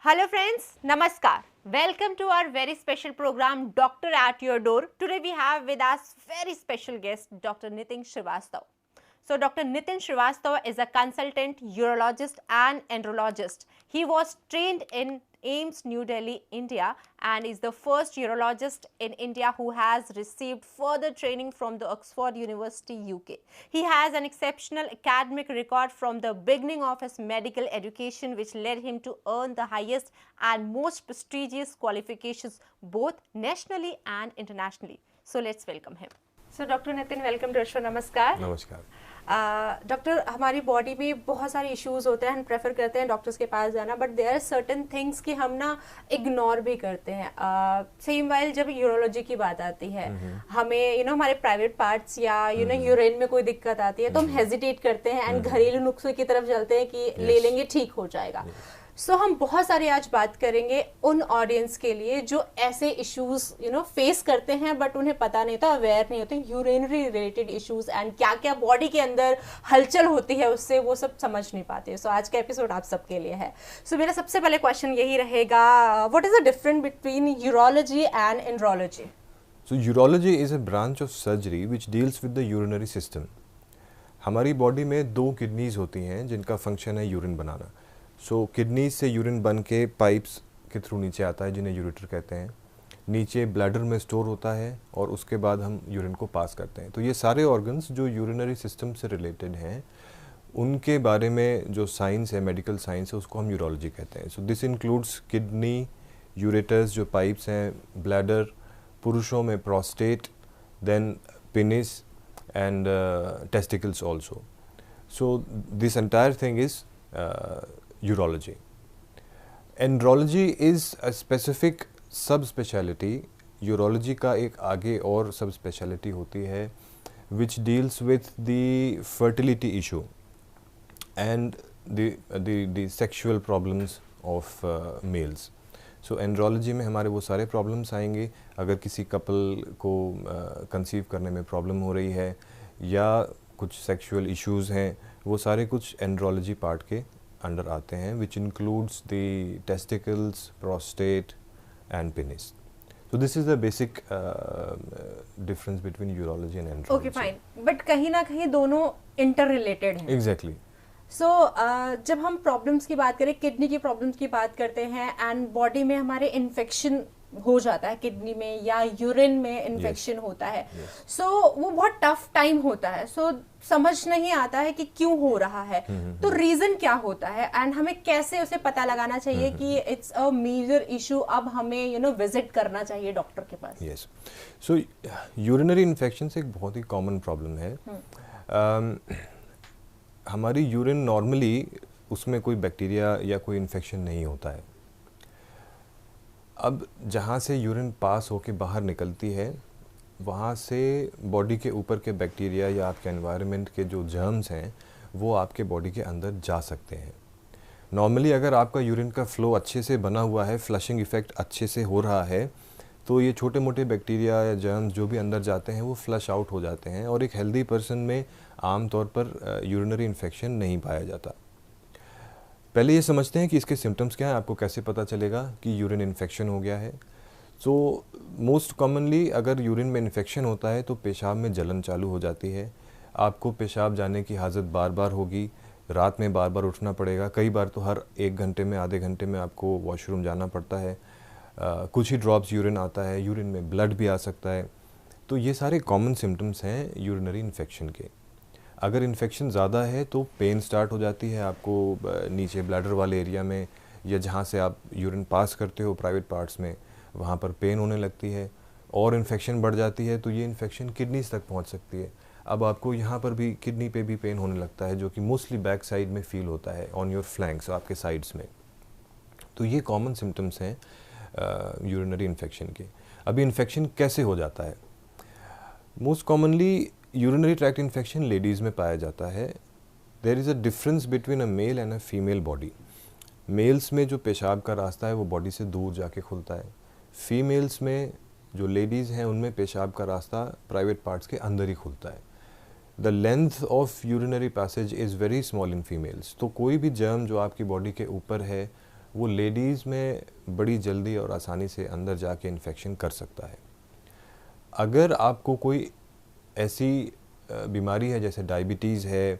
Hello friends, Namaskar. Welcome to our very special program Doctor at Your Door. Today we have with us very special guest Dr. Nitin Srivastava. So Dr. Nitin Srivastava is a consultant urologist and andrologist. He was trained in AIIMS New Delhi, India and is the first urologist in India who has received further training from the Oxford University, UK. He has an exceptional academic record from the beginning of his medical education which led him to earn the highest and most prestigious qualifications both nationally and internationally. So let's welcome him. So Dr. Nitin, welcome to Ashwa. Namaskar. नमस्कार। Doctor हमारी body में बहुत सारे issues होते हैं, हम prefer करते हैं डॉक्टर्स के पास जाना, but there are certain things कि हम ना इग्नोर भी करते हैं। सेम वाइल जब यूरोलॉजी की बात आती है, हमें हमारे प्राइवेट पार्ट्स या यूरिन में कोई दिक्कत आती है तो हम हेजिटेट करते हैं एंड घरेलू नुस्खे की तरफ चलते हैं कि ले लेंगे ठीक हो जाएगा। सो हम बहुत सारे आज बात करेंगे उन ऑडियंस के लिए जो ऐसे इश्यूज फेस करते हैं बट उन्हें पता नहीं होता, अवेयर नहीं होते यूरिनरी रिलेटेड इश्यूज एंड क्या क्या बॉडी के अंदर हलचल होती है उससे वो सब समझ नहीं पाते। सो आज का एपिसोड आप सबके लिए है। सो मेरा सबसे पहले क्वेश्चन यही रहेगा, what is the difference between urology and andrology? So urology is a branch of surgery which deals with the urinary system. हमारी बॉडी में दो किडनीज होती हैं जिनका फंक्शन है यूरिन बनाना। सो किडनीज से यूरिन बन के पाइप्स के थ्रू नीचे आता है जिन्हें यूरेटर कहते हैं, नीचे ब्लैडर में स्टोर होता है और उसके बाद हम यूरिन को पास करते हैं। तो ये सारे ऑर्गन्स जो यूरिनरी सिस्टम से रिलेटेड हैं उनके बारे में जो साइंस है, मेडिकल साइंस है, उसको हम यूरोलॉजी कहते हैं। So this includes kidney, ureters जो पाइप्स हैं, ब्लैडर, पुरुषों में prostate, then penis and testicles also. So this entire thing is urology. Andrology is a specific subspecialty. Urology का एक आगे और subspecialty होती है which deals with the fertility issue and the sexual problems of males. So andrology में हमारे वो सारे problems आएंगे। अगर किसी कपल को कंसीव करने में प्रॉब्लम हो रही है या कुछ सेक्सुअल इश्यूज़ हैं, वो सारे कुछ एंड्रोलॉजी पार्ट के अंडर आते हैं, which includes the testicles, prostate and penis. So this is the basic difference between urology and andrology. Okay, fine. But कहीं ना कहीं दोनों interrelated हैं. Exactly. So जब हम प्रॉब्लम्स की बात करें, किडनी की प्रॉब्लम्स की बात करते हैं एंड बॉडी में हमारे इन्फेक्शन हो जाता है, किडनी में या यूरिन में इन्फेक्शन होता है, सो वो बहुत टफ टाइम होता है। सो समझ नहीं आता है कि क्यों हो रहा है, तो रीजन क्या होता है एंड हमें कैसे उसे पता लगाना चाहिए कि इट्स अ मेजर इशू, अब हमें विजिट करना चाहिए डॉक्टर के पास। यस, सो यूरिनरी इन्फेक्शन एक बहुत ही कॉमन प्रॉब्लम है। हमारी यूरिन नॉर्मली उसमें कोई बैक्टीरिया या कोई इन्फेक्शन नहीं होता है। अब जहाँ से यूरिन पास होके बाहर निकलती है वहाँ से बॉडी के ऊपर के बैक्टीरिया या आपके एनवायरनमेंट के जो जर्म्स हैं वो आपके बॉडी के अंदर जा सकते हैं। नॉर्मली अगर आपका यूरिन का फ्लो अच्छे से बना हुआ है, फ्लशिंग इफ़ेक्ट अच्छे से हो रहा है, तो ये छोटे मोटे बैक्टीरिया या जर्म्स जो भी अंदर जाते हैं वो फ्लश आउट हो जाते हैं और एक हेल्दी पर्सन में आम तौर पर यूरिनरी इन्फेक्शन नहीं पाया जाता। पहले ये समझते हैं कि इसके सिम्टम्स क्या हैं, आपको कैसे पता चलेगा कि यूरिन इन्फेक्शन हो गया है। सो मोस्ट कॉमनली अगर यूरिन में इन्फेक्शन होता है तो पेशाब में जलन चालू हो जाती है, आपको पेशाब जाने की हाजत बार बार होगी, रात में बार बार उठना पड़ेगा, कई बार तो हर 1 घंटे में, आधे घंटे में आपको वॉशरूम जाना पड़ता है, कुछ ही ड्रॉप्स यूरिन आता है, यूरिन में ब्लड भी आ सकता है। तो ये सारे कॉमन सिम्टम्स हैं यूरिनरी इन्फेक्शन के। अगर इन्फेक्शन ज़्यादा है तो पेन स्टार्ट हो जाती है आपको नीचे ब्लैडर वाले एरिया में या जहाँ से आप यूरिन पास करते हो प्राइवेट पार्ट्स में, वहाँ पर पेन होने लगती है और इन्फेक्शन बढ़ जाती है तो ये इन्फेक्शन किडनीज तक पहुँच सकती है। अब आपको यहाँ पर भी किडनी पे भी पेन होने लगता है जो कि मोस्टली बैक साइड में फील होता है, ऑन योर फ्लैंक्स, आपके साइड्स में। तो ये कॉमन सिम्टम्स हैं यूरिनरी इन्फेक्शन के। अभी इन्फेक्शन कैसे हो जाता है? Most commonly urinary tract infection ladies में पाया जाता है। There is a difference between a male and a female body. Males में जो पेशाब का रास्ता है वो बॉडी से दूर जाके खुलता है, फीमेल्स में जो लेडीज़ हैं उनमें पेशाब का रास्ता प्राइवेट पार्ट्स के अंदर ही खुलता है। The length of urinary passage is very small in females. तो कोई भी जर्म जो आपकी बॉडी के ऊपर है वो लेडीज़ में बड़ी जल्दी और आसानी से अंदर जाके इन्फेक्शन कर सकता है। अगर आपको कोई ऐसी बीमारी है जैसे डायबिटीज़ है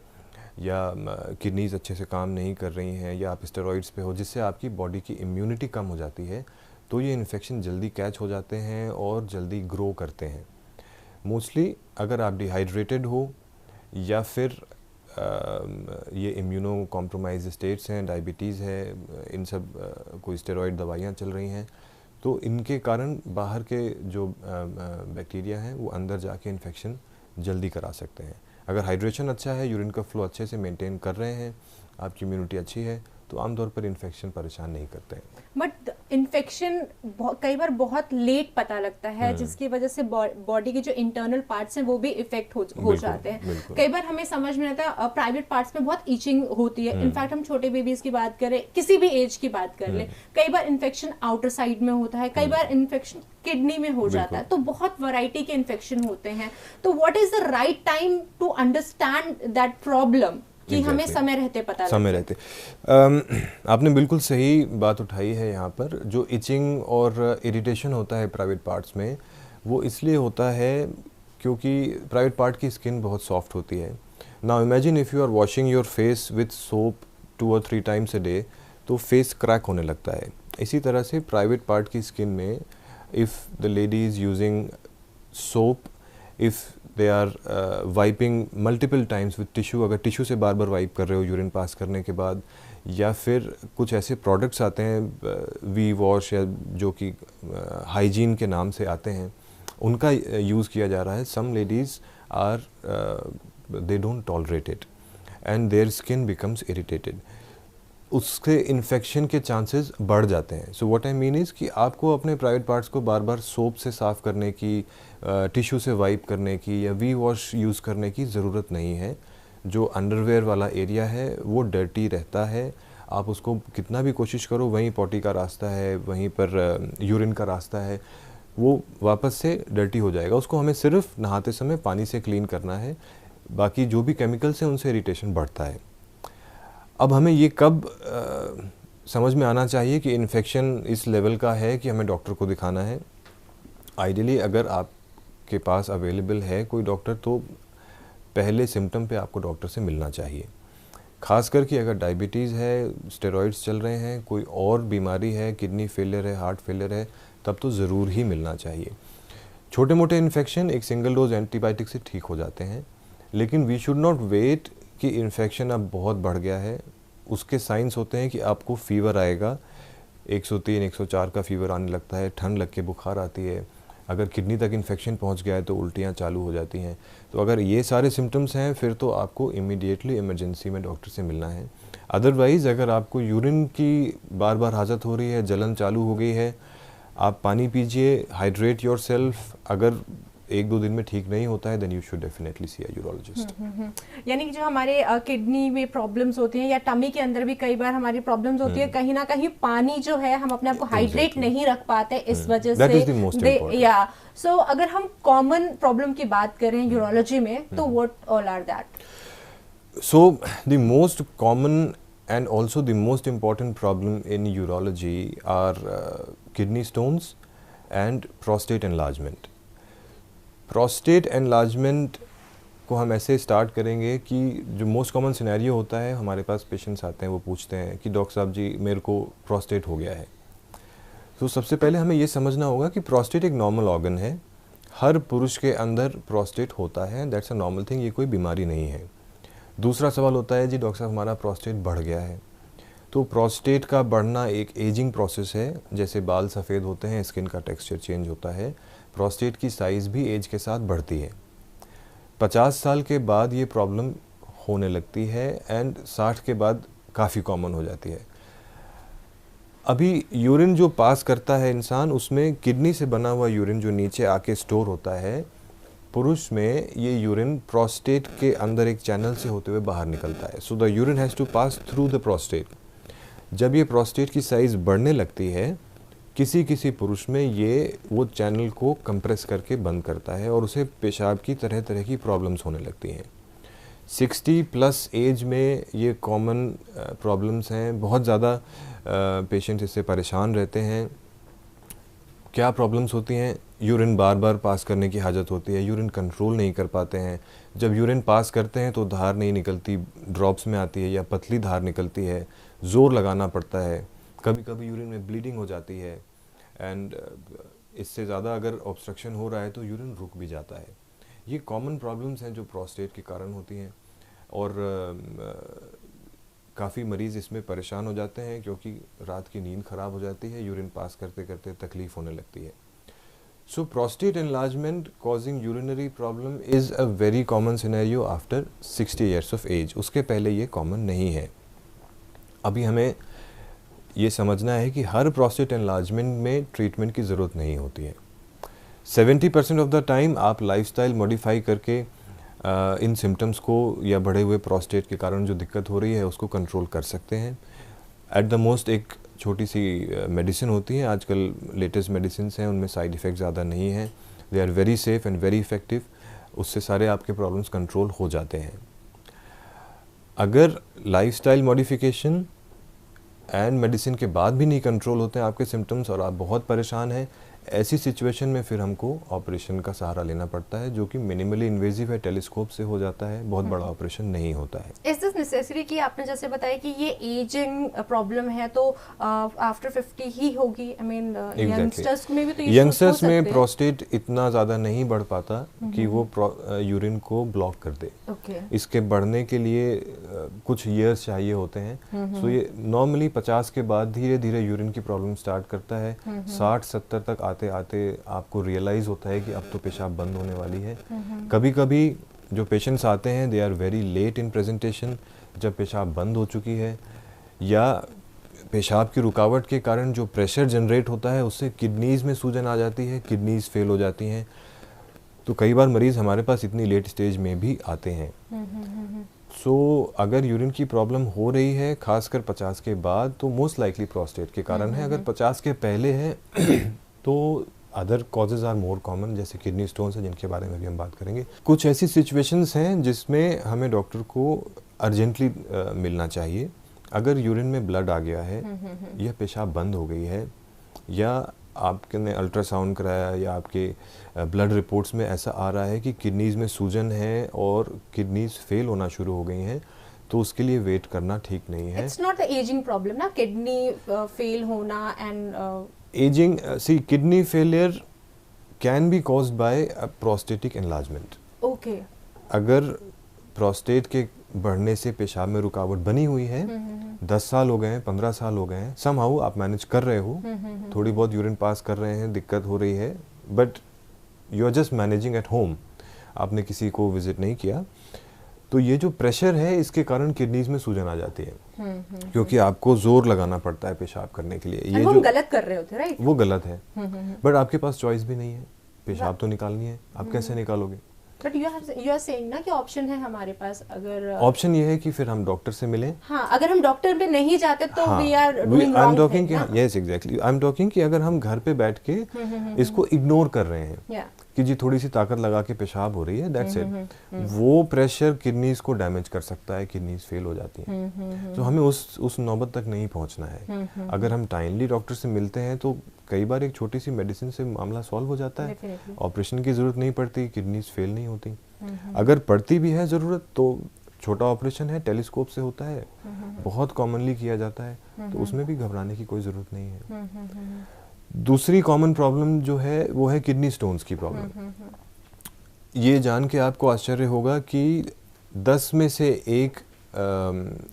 या किडनीज़ अच्छे से काम नहीं कर रही हैं या आप स्टेरॉइड्स पे हो जिससे आपकी बॉडी की इम्यूनिटी कम हो जाती है, तो ये इन्फेक्शन जल्दी कैच हो जाते हैं और जल्दी ग्रो करते हैं। मोस्टली अगर आप डिहाइड्रेटेड हो या फिर ये इम्यूनो कॉम्प्रोमाइज स्टेट्स हैं, डायबिटीज़ है, इन सब कोई स्टेरॉइड दवाइयाँ चल रही हैं, तो इनके कारण बाहर के जो बैक्टीरिया हैं वो अंदर जाके इन्फेक्शन जल्दी करा सकते हैं। अगर हाइड्रेशन अच्छा है, यूरिन का फ्लो अच्छे से मेंटेन कर रहे हैं, आपकी इम्यूनिटी अच्छी है, तो आमतौर पर इन्फेक्शन परेशान नहीं करते हैं। बट इन्फेक्शन कई बार बहुत लेट पता लगता है, जिसकी वजह से बॉडी के जो इंटरनल पार्ट्स हैं वो भी इफेक्ट हो जाते हैं। कई बार हमें समझ में आता है प्राइवेट पार्ट्स में बहुत ईचिंग होती है। इनफैक्ट हम छोटे बेबीज की बात करें, किसी भी एज की बात कर ले, कई बार इन्फेक्शन आउटर साइड में होता है, कई बार इन्फेक्शन किडनी में हो जाता है, तो बहुत वैरायटी के इन्फेक्शन होते हैं। तो what is the right time to understand that problem कि हमें समय रहते पता समय रहते आपने बिल्कुल सही बात उठाई है। यहाँ पर जो इचिंग और इरिटेशन होता है प्राइवेट पार्ट्स में, वो इसलिए होता है क्योंकि प्राइवेट पार्ट की स्किन बहुत सॉफ्ट होती है। Now imagine if you are washing your face with soap 2 or 3 times a day, तो फेस क्रैक होने लगता है। इसी तरह से प्राइवेट पार्ट की स्किन में if the lady is using soap, if they are wiping multiple times with tissue, अगर टिश्यू से बार बार वाइप कर रहे हो यूरिन पास करने के बाद, या फिर कुछ ऐसे प्रोडक्ट्स आते हैं वी वॉश या जो कि हाइजीन के नाम से आते हैं, उनका यूज़ किया जा रहा है, some ladies are they don't tolerate it and their skin becomes irritated. उसके इन्फेक्शन के चांसेस बढ़ जाते हैं। So what I mean is कि आपको अपने प्राइवेट पार्ट्स को बार बार सोप से साफ़ करने की, टिश्यू से वाइप करने की या वी वॉश यूज़ करने की ज़रूरत नहीं है। जो अंडरवेयर वाला एरिया है वो डर्टी रहता है, आप उसको कितना भी कोशिश करो, वहीं पॉटी का रास्ता है, वहीं पर यूरिन का रास्ता है, वो वापस से डर्टी हो जाएगा। उसको हमें सिर्फ नहाते समय पानी से क्लीन करना है, बाकी जो भी केमिकल्स हैं उनसे इरिटेशन बढ़ता है। अब हमें ये कब समझ में आना चाहिए कि इन्फेक्शन इस लेवल का है कि हमें डॉक्टर को दिखाना है? आइडियली अगर आपके पास अवेलेबल है कोई डॉक्टर, तो पहले सिम्टम पे आपको डॉक्टर से मिलना चाहिए। ख़ास करके अगर डायबिटीज़ है, स्टेरॉइड्स चल रहे हैं, कोई और बीमारी है, किडनी फेलियर है, हार्ट फेलियर है, तब तो ज़रूर ही मिलना चाहिए। छोटे मोटे इन्फेक्शन एक सिंगल डोज एंटीबायोटिक से ठीक हो जाते हैं, लेकिन वी शुड नॉट वेट कि इन्फेक्शन अब बहुत बढ़ गया है। उसके साइंस होते हैं कि आपको फीवर आएगा, 103 104 का फीवर आने लगता है, ठंड लग के बुखार आती है, अगर किडनी तक इन्फेक्शन पहुंच गया है तो उल्टियां चालू हो जाती हैं। तो अगर ये सारे सिम्टम्स हैं फिर तो आपको इमीडिएटली इमरजेंसी में डॉक्टर से मिलना है। अदरवाइज़ अगर आपको यूरिन की बार बार हाजत हो रही है, जलन चालू हो गई है, आप पानी पीजिए, हाइड्रेट योरसेल्फ। अगर 1-2 दिन में ठीक नहीं होता है then you should definitely see a urologist. यानी कि जो हमारे किडनी में प्रॉब्लम्स होती हैं या टमी के अंदर भी कई बार हमारी प्रॉब्लम्स होती है, कहीं ना कहीं पानी जो है हम अपने आप को हाइड्रेट नहीं रख पाते, इस वजह से या सो अगर हम कॉमन प्रॉब्लम की बात करें यूरोलॉजी में, तो what all are that? So the most common and also the most important problem in urology are kidney stones and prostate enlargement. Prostate enlargement को हम ऐसे स्टार्ट करेंगे कि जो मोस्ट कॉमन सिनेरियो होता है, हमारे पास पेशेंट्स आते हैं, वो पूछते हैं कि डॉक्टर साहब जी मेरे को प्रोस्टेट हो गया है। तो सबसे पहले हमें ये समझना होगा कि प्रोस्टेट एक नॉर्मल ऑर्गन है, हर पुरुष के अंदर प्रोस्टेट होता है, दैट्स अ नॉर्मल थिंग, ये कोई बीमारी नहीं है। दूसरा सवाल होता है जी डॉक्टर साहब हमारा प्रोस्टेट बढ़ गया है। तो प्रोस्टेट का बढ़ना एक एजिंग प्रोसेस है, जैसे बाल सफ़ेद होते हैं, स्किन का टेक्सचर चेंज होता है, प्रोस्टेट की साइज़ भी एज के साथ बढ़ती है। 50 साल के बाद ये प्रॉब्लम होने लगती है एंड 60 के बाद काफ़ी कॉमन हो जाती है। अभी यूरिन जो पास करता है इंसान, उसमें किडनी से बना हुआ यूरिन जो नीचे आके स्टोर होता है, पुरुष में ये यूरिन प्रोस्टेट के अंदर एक चैनल से होते हुए बाहर निकलता है। So the urine has to pass through the prostate. जब ये प्रोस्टेट की साइज़ बढ़ने लगती है, किसी किसी पुरुष में ये वो चैनल को कंप्रेस करके बंद करता है और उसे पेशाब की तरह तरह की प्रॉब्लम्स होने लगती हैं। 60 प्लस एज में ये कॉमन प्रॉब्लम्स हैं, बहुत ज़्यादा पेशेंट इससे परेशान रहते हैं। क्या प्रॉब्लम्स होती हैं? यूरिन बार बार पास करने की हाजत होती है, यूरिन कंट्रोल नहीं कर पाते हैं, जब यूरिन पास करते हैं तो धार नहीं निकलती, ड्रॉप्स में आती है या पतली धार निकलती है, ज़ोर लगाना पड़ता है, कभी कभी यूरिन में ब्लीडिंग हो जाती है, एंड इससे ज़्यादा अगर ऑब्स्ट्रक्शन हो रहा है तो यूरिन रुक भी जाता है। ये कॉमन प्रॉब्लम्स हैं जो प्रोस्टेट के कारण होती हैं, और काफ़ी मरीज़ इसमें परेशान हो जाते हैं क्योंकि रात की नींद ख़राब हो जाती है, यूरिन पास करते करते तकलीफ़ होने लगती है। So prostate enlargement causing urinary problem is a very common scenario after 60 years of age. उसके पहले ये कॉमन नहीं है। अभी हमें ये समझना है कि हर प्रोस्टेट एनलार्जमेंट में ट्रीटमेंट की ज़रूरत नहीं होती है। 70% ऑफ द टाइम आप लाइफस्टाइल मॉडिफाई करके इन सिम्टम्स को या बढ़े हुए प्रोस्टेट के कारण जो दिक्कत हो रही है उसको कंट्रोल कर सकते हैं। एट द मोस्ट एक छोटी सी मेडिसिन होती है, आजकल लेटेस्ट मेडिसिन हैं, उनमें साइड इफ़ेक्ट ज़्यादा नहीं है, they are very safe and very effective, उससे सारे आपके प्रॉब्लम्स कंट्रोल हो जाते हैं। अगर लाइफस्टाइल मॉडिफिकेशन एंड मेडिसिन के बाद भी नहीं कंट्रोल होते हैं आपके सिम्टम्स और आप बहुत परेशान हैं, ऐसी सिचुएशन में फिर हमको ऑपरेशन का सहारा लेना पड़ता है, जो कि मिनिमली इन्वेजिव है, टेलीस्कोप से हो जाता है, बहुत बड़ा ऑपरेशन नहीं होता है। इज दिस नेसेसरी कि आपने जैसे बताया कि ये एजिंग प्रॉब्लम है तो आफ्टर 50 ही होगी? आई मीन यंगस्टर्स में भी तो ये यंगस्टर्स में प्रोस्टेट इतना ज़्यादा नहीं बढ़ पाता कि वो यूरिन को ब्लॉक कर दे। इसके बढ़ने के लिए कुछ ईयर्स चाहिए होते हैं। सो ये नॉर्मली 50 के बाद धीरे धीरे यूरिन की प्रॉब्लम स्टार्ट करता है। 60-70 तक आते आते आपको रियलाइज़ होता है कि अब तो पेशाब बंद होने वाली है। कभी कभी जो पेशेंट्स आते हैं they are very late in presentation, जब पेशाब बंद हो चुकी है या पेशाब की रुकावट के कारण जो प्रेशर जनरेट होता है उससे किडनीज़ में सूजन आ जाती है, किडनीज़ फेल हो जाती हैं। तो कई बार मरीज़ हमारे पास इतनी लेट स्टेज में भी आते हैं। सो अगर यूरिन की प्रॉब्लम हो रही है खासकर 50 के बाद तो मोस्ट लाइकली प्रोस्टेट के कारण है। अगर 50 के पहले है तो other causes are more common, जैसे किडनी स्टोन्स हैं जिनके बारे में भी हम बात करेंगे। कुछ ऐसी सिचुएशंस हैं जिसमें हमें डॉक्टर को अर्जेंटली मिलना चाहिए। अगर यूरिन में ब्लड आ गया है या पेशाब बंद हो गई है या आपने अल्ट्रासाउंड कराया या आपके ब्लड रिपोर्ट्स में ऐसा आ रहा है कि किडनीज़ में सूजन है और किडनीज़ फेल होना शुरू हो गई हैं, तो उसके लिए वेट करना ठीक नहीं है। It's not the ageing problem ना, किडनी फेल होना and ageing. See kidney failure can be caused by prostatic enlargement. Okay, अगर प्रोस्टेट के बढ़ने से पेशाब में रुकावट बनी हुई है, 10 साल हो गए हैं, 15 साल हो गए हैं, समहाउ आप मैनेज कर रहे हो, थोड़ी बहुत यूरिन पास कर रहे हैं, दिक्कत हो रही है, but you are just managing at home, आपने किसी को विजिट नहीं किया, तो ये जो प्रेशर है इसके कारण किडनीज में सूजन आ जाती है। क्योंकि आपको जोर लगाना पड़ता है पेशाब करने के लिए। ये जो गलत कर रहे होते, राइट? वो गलत है, बट आपके पास चॉइस भी नहीं है, पेशाब तो निकालनी है, आप कैसे निकालोगे? बट यू आर सेइंग ना कि ऑप्शन है हमारे पास। अगर ऑप्शन ये है कि फिर हम डॉक्टर से मिलें। हाँ, अगर हम डॉक्टर पे नहीं जाते तो we are doing wrong. I am talking कि yes exactly, I am talking कि अगर हम घर पे बैठ के इसको इग्नोर कर रहे हैं कि जी थोड़ी सी ताकत लगा के पेशाब हो रही है, दैट्स इट, वो प्रेशर किडनीज को डैमेज कर सकता है, किडनीज फेल हो जाती हैं। तो हमें उस नौबत तक नहीं पहुंचना है। अगर हम टाइमली डॉक्टर से मिलते हैं तो कई बार एक छोटी सी मेडिसिन से मामला सॉल्व हो जाता है, ऑपरेशन की जरूरत नहीं पड़ती, किडनीज फेल नहीं होती। अगर पड़ती भी है जरूरत तो छोटा ऑपरेशन है, टेलीस्कोप से होता है, बहुत कॉमनली किया जाता है, तो उसमें भी घबराने की कोई ज़रूरत नहीं है। दूसरी कॉमन प्रॉब्लम जो है वो है किडनी स्टोन्स की प्रॉब्लम। ये जान के आपको आश्चर्य होगा कि 10 में से एक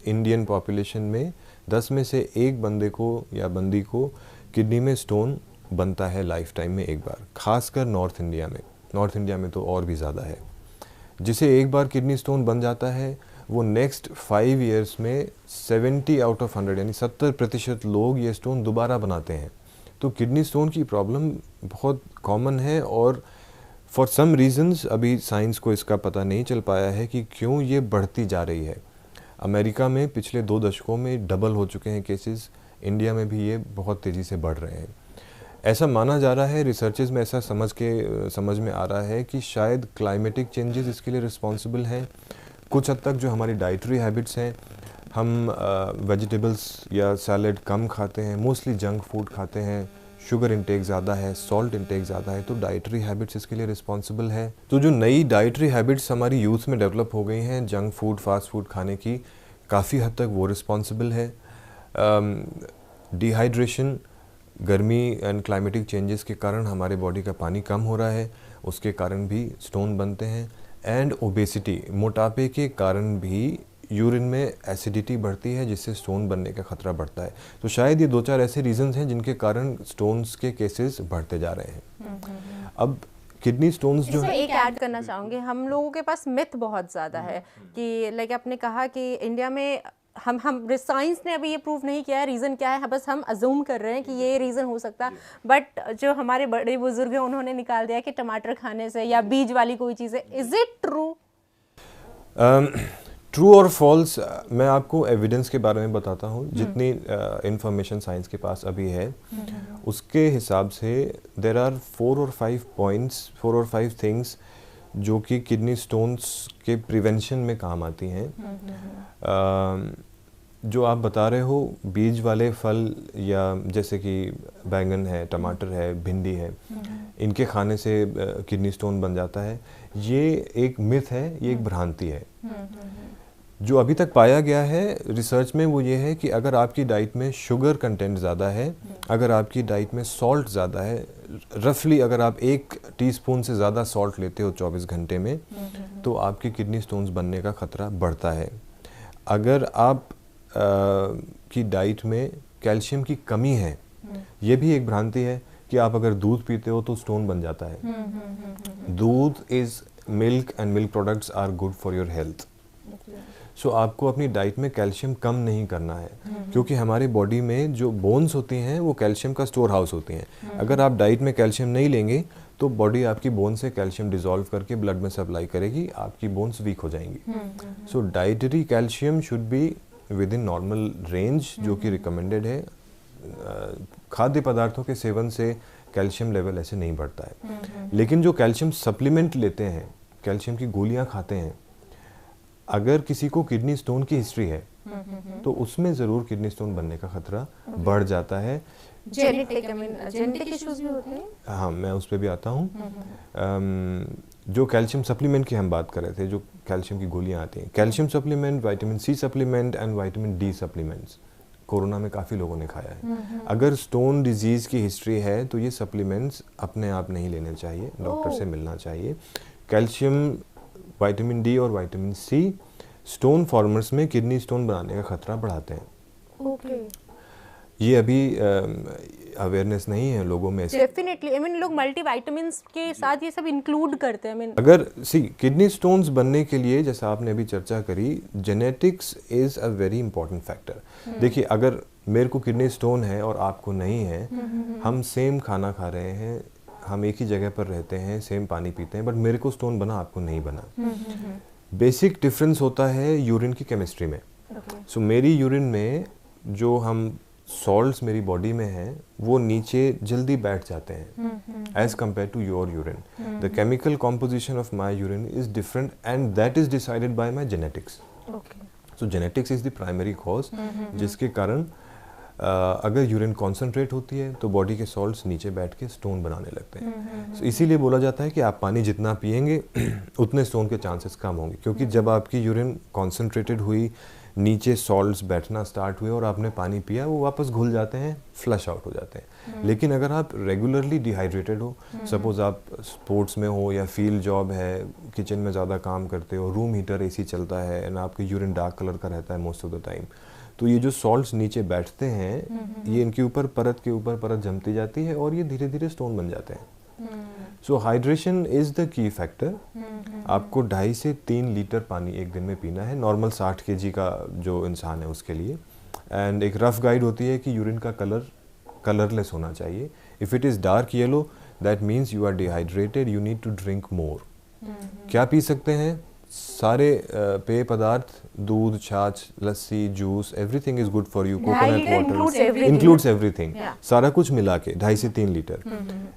इंडियन पॉपुलेशन में 10 में से एक बंदे को या बंदी को किडनी में स्टोन बनता है लाइफ टाइम में एक बार, खासकर नॉर्थ इंडिया में तो और भी ज़्यादा है। जिसे एक बार किडनी स्टोन बन जाता है वो नेक्स्ट 5 ईयर्स में 70 आउट ऑफ 100 यानी 70% लोग ये स्टोन दोबारा बनाते हैं। तो किडनी स्टोन की प्रॉब्लम बहुत कॉमन है और फॉर सम रीजंस अभी साइंस को इसका पता नहीं चल पाया है कि क्यों ये बढ़ती जा रही है। अमेरिका में पिछले 2 दशकों में डबल हो चुके हैं केसेस, इंडिया में भी ये बहुत तेज़ी से बढ़ रहे हैं। ऐसा माना जा रहा है, रिसर्चेज में ऐसा समझ में आ रहा है कि शायद क्लाइमेटिक चेंजेस इसके लिए रिस्पॉन्सिबल हैं। कुछ हद तक जो हमारी डाइटरी हैबिट्स हैं, हम वेजिटेबल्स या सैलड कम खाते हैं, मोस्टली जंक फूड खाते हैं, शुगर इंटेक ज़्यादा है, सॉल्ट इंटेक ज़्यादा है, तो डाइटरी हैबिट्स इसके लिए रिस्पॉन्सिबल है। तो जो नई डाइटरी हैबिट्स हमारी यूथ में डेवलप हो गई हैं जंक फूड, फास्ट फूड खाने की, काफ़ी हद तक वो रिस्पॉन्सिबल है। डिहाइड्रेशन, गर्मी एंड क्लाइमेटिक चेंजेस के कारण हमारे बॉडी का पानी कम हो रहा है, उसके कारण भी स्टोन बनते हैं। एंड ओबेसिटी, मोटापे के कारण भी यूरिन में एसिडिटी बढ़ती है, जिससे स्टोन बनने का खतरा बढ़ता है। तो शायद ये 2-4 ऐसे रीजंस हैं जिनके कारण स्टोन्स के केसेस बढ़ते जा रहे हैं। अब किडनी स्टोन्स जो है, एक ऐड करना चाहूँगी, हम लोगों के पास मिथ बहुत ज़्यादा है कि लाइक आपने कहा कि इंडिया में हम साइंस ने अभी ये प्रूव नहीं किया है रीज़न क्या है, बस हम अज्यूम कर रहे हैं कि ये रीज़न हो सकता है, बट जो हमारे बड़े बुजुर्ग हैं उन्होंने निकाल दिया कि टमाटर खाने से या बीज वाली कोई चीज़ है। Is it true? ट्रू और फॉल्स, मैं आपको एविडेंस के बारे में बताता हूँ। जितनी इंफॉर्मेशन साइंस के पास अभी है उसके हिसाब से देयर आर 4 और 5 पॉइंट्स, 4 और 5 थिंग्स जो कि किडनी स्टोन्स के प्रिवेंशन में काम आती हैं। जो आप बता रहे हो बीज वाले फल, या जैसे कि बैंगन है, टमाटर है, भिंडी है, इनके खाने से किडनी स्टोन बन जाता है, ये एक मिथ है, ये एक भ्रांति है। जो अभी तक पाया गया है रिसर्च में वो ये है कि अगर आपकी डाइट में शुगर कंटेंट ज़्यादा है, अगर आपकी डाइट में सॉल्ट ज़्यादा है, रफली अगर आप 1 टीस्पून से ज़्यादा सॉल्ट लेते हो 24 घंटे में, तो आपकी किडनी स्टोन्स बनने का खतरा बढ़ता है। अगर आप की डाइट में कैल्शियम की कमी है, ये भी एक भ्रांति है कि आप अगर दूध पीते हो तो स्टोन बन जाता है। दूध is milk and milk products are good for your health. So आपको अपनी डाइट में कैल्शियम कम नहीं करना है, क्योंकि हमारी बॉडी में जो बोन्स होती हैं वो कैल्शियम का स्टोर हाउस होती हैं। अगर आप डाइट में कैल्शियम नहीं लेंगे तो बॉडी आपकी बोन से कैल्शियम डिसॉल्व करके ब्लड में सप्लाई करेगी, आपकी बोन्स वीक हो जाएंगी। So dietary calcium should be within normal range, जो कि रिकमेंडेड है। खाद्य पदार्थों के सेवन से कैल्शियम लेवल ऐसे नहीं बढ़ता है। लेकिन जो कैल्शियम सप्लीमेंट लेते हैं, कैल्शियम की गोलियां खाते हैं, अगर किसी को किडनी स्टोन की हिस्ट्री है तो उसमें ज़रूर किडनी स्टोन बनने का खतरा बढ़ जाता है। जेनेटिक इश्यूज भी होते हैं। हाँ, मैं उस पर भी आता हूँ। जो कैल्शियम सप्लीमेंट की हम बात कर रहे थे, जो कैल्शियम की गोलियां आती हैं, calcium supplement, vitamin C supplement and vitamin D supplements, corona में काफ़ी लोगों ने खाया है। अगर स्टोन डिजीज़ की हिस्ट्री है तो ये सप्लीमेंट्स अपने आप नहीं लेने चाहिए, डॉक्टर से मिलना चाहिए। कैल्शियम, विटामिन डी और विटामिन सी स्टोन फॉर्मर्स में किडनी स्टोन बनाने का खतरा बढ़ाते हैं। ओके। ये अभी अवेयरनेस नहीं है लोगों में। डेफिनेटली, आई मीन लोग मल्टीविटामिन्स के साथ ये सब इंक्लूड करते हैं। अगर किडनी स्टोन्स बनने के लिए, जैसा आपने अभी चर्चा करी, genetics is a very important factor. देखिए, अगर मेरे को किडनी स्टोन है और आपको नहीं है, हम सेम खाना खा रहे हैं, हम एक ही जगह पर रहते हैं, सेम पानी पीते हैं, बट मेरे को स्टोन बना, आपको नहीं बना। बेसिक डिफरेंस होता है यूरिन की केमिस्ट्री में। सो मेरी यूरिन में जो हम सॉल्ट्स मेरी बॉडी में हैं वो नीचे जल्दी बैठ जाते हैं as compare to your urine. The chemical composition of my urine is different and that is decided by my genetics. So genetics is the primary cause, जिसके कारण अगर यूरिन कॉन्सेंट्रेट होती है तो बॉडी के सॉल्ट्स नीचे बैठ के स्टोन बनाने लगते हैं। so, इसीलिए बोला जाता है कि आप पानी जितना पिएंगे उतने स्टोन के चांसेस कम होंगे, क्योंकि जब आपकी यूरिन कॉन्सेंट्रेटेड हुई, नीचे सॉल्ट्स बैठना स्टार्ट हुए और आपने पानी पिया, वो वापस घुल जाते हैं, फ्लश आउट हो जाते हैं। लेकिन अगर आप रेगुलरली डिहाइड्रेटेड हो, सपोज आप स्पोर्ट्स में हो या फील्ड जॉब है, किचन में ज़्यादा काम करते हो, रूम हीटर एसी चलता है एंड आपका यूरिन डार्क कलर का रहता है मोस्ट ऑफ द टाइम, तो ये जो सॉल्ट्स नीचे बैठते हैं ये इनके ऊपर परत के ऊपर परत जमती जाती है और ये धीरे धीरे स्टोन बन जाते हैं। So hydration is the key factor. आपको 2.5 से 3 लीटर पानी एक दिन में पीना है, नॉर्मल 60 kg का जो इंसान है उसके लिए। एंड एक रफ गाइड होती है कि यूरिन का कलर कलरलेस होना चाहिए। If it is dark yellow that means you are dehydrated, you need to drink more. क्या पी सकते हैं? सारे पेय पदार्थ, दूध, छाछ, लस्सी, juice, everything is good for you. Coconut water includes everything, सारा कुछ मिला के 2.5 से 3 litre.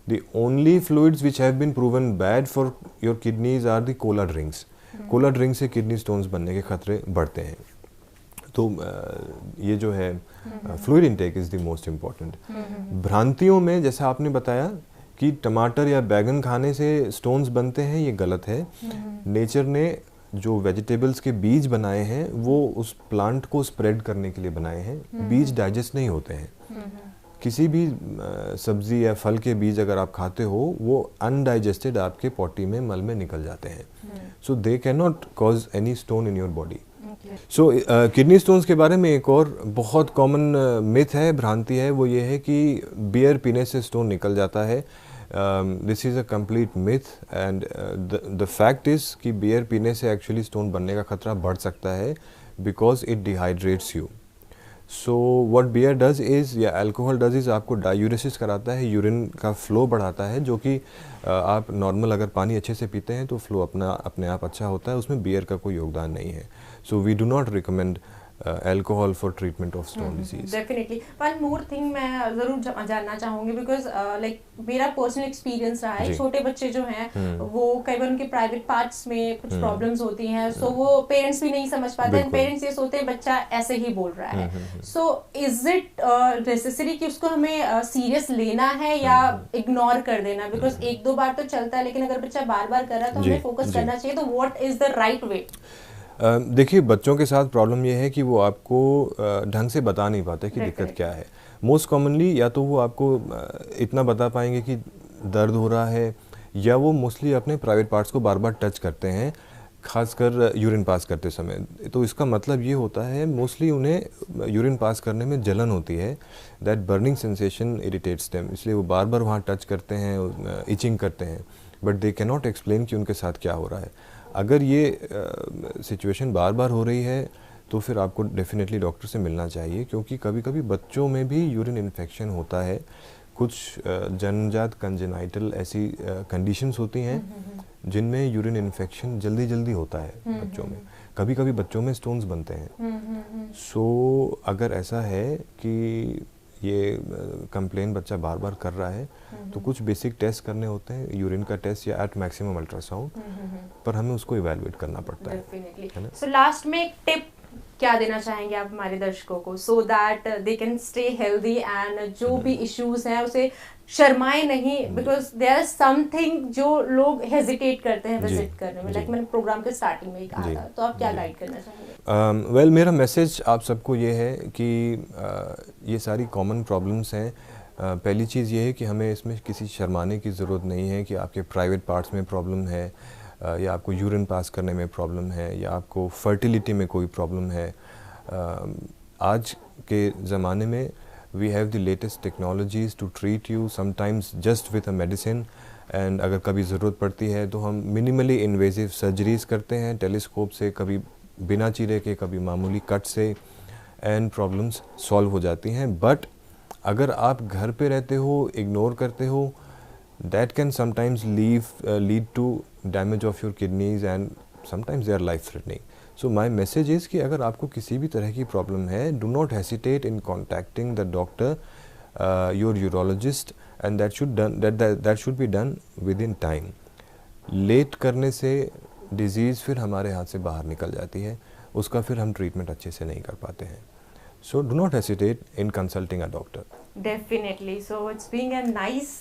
The only fluids which have been proven bad for your kidneys are the cola drinks. Cola drink से किडनी स्टोन्स बनने के खतरे बढ़ते हैं। तो ये जो है fluid intake is the most important. भ्रांतियों में जैसा आपने बताया कि टमाटर या बैगन खाने से स्टोन्स बनते हैं, ये गलत है। नेचर ने जो वेजिटेबल्स के बीज बनाए हैं वो उस प्लांट को स्प्रेड करने के लिए बनाए हैं। बीज डाइजेस्ट नहीं होते हैं। किसी भी सब्जी या फल के बीज अगर आप खाते हो वो अनडाइजेस्टेड आपके पॉटी में मल में निकल जाते हैं। So they can not cause any stone in your body. So kidney stones के बारे में एक और बहुत कॉमन मिथ है, भ्रांति है, वो ये है कि बियर पीने से स्टोन निकल जाता है। This is a complete myth and the fact is कि बियर पीने से एक्चुअली स्टोन बनने का खतरा बढ़ सकता है because it dehydrates you. So what beer does is या अल्कोहल डज इज़ आपको डायूरेसिस कराता है, यूरिन का फ्लो बढ़ाता है, जो कि आप नॉर्मल अगर पानी अच्छे से पीते हैं तो फ्लो अपने आप अच्छा होता है, उसमें बियर का कोई योगदान नहीं है। So we do not recommend alcohol for treatment of stone disease. Definitely. One more thing मैं ज़रूर जानना चाहूँगी because like मेरा पर्सनल एक्सपीरियंस रहा है, छोटे बच्चे जो हैं वो कई बार उनके प्राइवेट पार्ट्स में कुछ प्रॉब्लम्स होती हैं, सो वो पेरेंट्स भी नहीं समझ पाते हैं, पेरेंट्स ये सोचते हैं बच्चा ऐसे ही बोल रहा है। सो इज इट नेसेसरी कि उसको हमें सीरियस लेना है या इग्नोर कर देना? बिकॉज एक दो बार तो चलता है, लेकिन अगर बच्चा बार बार कर रहा है तो हमें फोकस करना चाहिए। तो what is the right way? देखिए, बच्चों के साथ प्रॉब्लम ये है कि वो आपको ढंग से बता नहीं पाते कि दिक्कत क्या है। मोस्ट कॉमनली या तो वो आपको इतना बता पाएंगे कि दर्द हो रहा है, या वो मोस्टली अपने प्राइवेट पार्ट्स को बार बार टच करते हैं, खासकर यूरिन पास करते समय। तो इसका मतलब ये होता है मोस्टली उन्हें यूरिन पास करने में जलन होती है, that burning sensation irritates them, इसलिए वो बार बार वहाँ टच करते हैं, इचिंग करते हैं, but they can not explain कि उनके साथ क्या हो रहा है। अगर ये सिचुएशन बार बार हो रही है तो फिर आपको डेफिनेटली डॉक्टर से मिलना चाहिए, क्योंकि कभी कभी बच्चों में भी यूरिन इन्फेक्शन होता है। कुछ जन्मजात कंजेनाइटल ऐसी कंडीशंस होती हैं जिनमें यूरिन इन्फेक्शन जल्दी जल्दी होता है बच्चों में। कभी कभी बच्चों में स्टोन्स बनते हैं। सो अगर ऐसा है कि ये कंप्लेन बच्चा बार बार कर रहा है तो कुछ बेसिक टेस्ट करने होते हैं, यूरिन का टेस्ट या एट मैक्सिमम अल्ट्रासाउंड, पर हमें उसको इवैल्यूएट करना पड़ता है। सो लास्ट में एक टिप क्या देना चाहेंगे आप हमारे दर्शकों को, so that they can stay healthy and जो भी इश्यूज हैं उसे शर्माए नहीं, बिकॉज देयर इज समथिंग जो लोग हेजिटेट करते हैं विजिट करने में, लाइक मैंने प्रोग्राम के स्टार्टिंग में ही कहा था, तो आप क्या गाइड करना चाहेंगे? वेल, मेरा मैसेज आप सबको ये है कि ये सारी कॉमन प्रॉब्लम्स हैं। पहली चीज़ ये है कि हमें इसमें किसी शर्माने की ज़रूरत नहीं है कि आपके प्राइवेट पार्ट्स में प्रॉब्लम है, या आपको यूरिन पास करने में प्रॉब्लम है, या आपको फर्टिलिटी में कोई प्रॉब्लम है। आज के ज़माने में we have the latest technologies to treat you, sometimes just with a medicine, and अगर कभी ज़रूरत पड़ती है तो हम मिनिमली इन्वेजिव सर्जरीज़ करते हैं टेलीस्कोप से, कभी बिना चीरे के, कभी मामूली कट से, एंड प्रॉब्लम्स सॉल्व हो जाती हैं। बट अगर आप घर पे रहते हो, इग्नोर करते हो, that can sometimes lead to damage of your kidneys and sometimes they are life threatening. So my message is कि अगर आपको किसी भी तरह की प्रॉब्लम है, do not hesitate in contacting the doctor, your urologist, and that should be done within time. Late करने से डिजीज़ फिर हमारे हाथ से बाहर निकल जाती है, उसका फिर हम ट्रीटमेंट अच्छे से नहीं कर पाते हैं। So do not hesitate in consulting a doctor. Definitely. So it's being a nice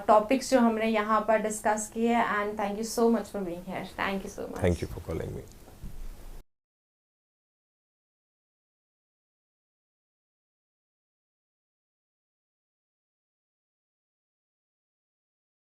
topics जो हमने यहाँ पर डिस्कस किए, and thank you so much for being here. Thank you so much. Thank you for calling me.